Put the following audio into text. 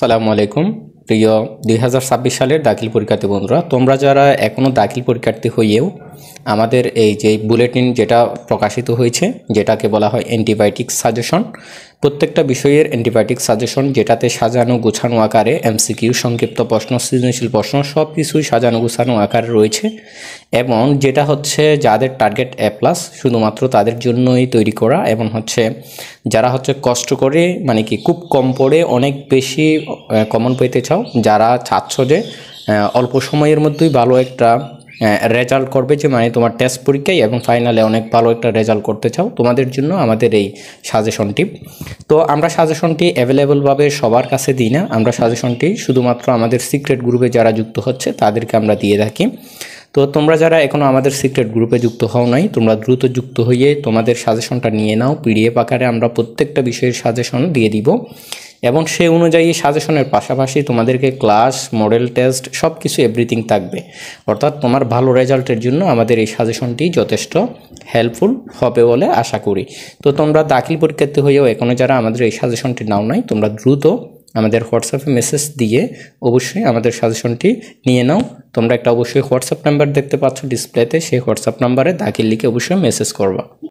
আসসালামু আলাইকুম প্রিয় 2026 সালের দাখিল পরীক্ষার্থী বন্ধুরা, তোমরা যারা এখনও দাখিল পরীক্ষার্থী হয়েও আমাদের এই যে বুলেটিন যেটা প্রকাশিত হয়েছে, যেটাকে বলা হয় অ্যান্টিবায়োটিক সাজেশন, প্রত্যেকটা বিষয়ের অ্যান্টিবায়োটিক সাজেশন, যেটাতে সাজানো গোছানো আকারে এমসিকিউ, সংক্ষিপ্ত প্রশ্ন, সৃজনশীল প্রশ্ন সব কিছুই সাজানো গোছানো আকারে রয়েছে এবং যেটা হচ্ছে যাদের টার্গেট A+, শুধুমাত্র তাদের জন্যই তৈরি করা এবং হচ্ছে যারা হচ্ছে কষ্ট করে মানে কি খুব কম পড়ে অনেক বেশি কমন পেতে চাও, যারা চাচ্ছ যে অল্প সময়ের মধ্যেই ভালো একটা রেজাল্ট করবে, যে মানে তোমার টেস্ট পরীক্ষায় এবং ফাইনালে অনেক ভালো একটা রেজাল্ট করতে চাও, তোমাদের জন্য আমাদের এই সাজেশনটি। তো আমরা সাজেশনটি অ্যাভেলেবলভাবে সবার কাছে দিই না, আমরা সাজেশনটি শুধুমাত্র আমাদের সিক্রেট গ্রুপে যারা যুক্ত হচ্ছে তাদেরকে আমরা দিয়ে থাকি। তো তোমরা যারা এখনও আমাদের সিক্রেট গ্রুপে যুক্ত হও নাই, তোমরা দ্রুত যুক্ত হয়ে তোমাদের সাজেশনটা নিয়ে নাও। পিডিএফ আকারে আমরা প্রত্যেকটা বিষয়ের সাজেশন দিয়ে দিব এবং সেই অনুযায়ী সাজেশনের পাশাপাশি তোমাদেরকে ক্লাস, মডেল টেস্ট সব কিছু এভরিথিং থাকবে। অর্থাৎ তোমার ভালো রেজাল্টের জন্য আমাদের এই সাজেশনটি যথেষ্ট হেল্পফুল হবে বলে আশা করি। তো তোমরা দাখিল পরীক্ষার্থী হয়েও এখনও যারা আমাদের এই সাজেশনটি নাও নাই, তোমরা দ্রুত আমাদের হোয়াটসঅ্যাপে মেসেজ দিয়ে অবশ্যই আমাদের সাজেশনটি নিয়ে নাও। তোমরা একটা অবশ্যই হোয়াটসঅ্যাপ নাম্বার দেখতে পাচ্ছ ডিসপ্লেতে, সেই হোয়াটসঅ্যাপ নাম্বারে দাখিল লিখে অবশ্যই মেসেজ করবা।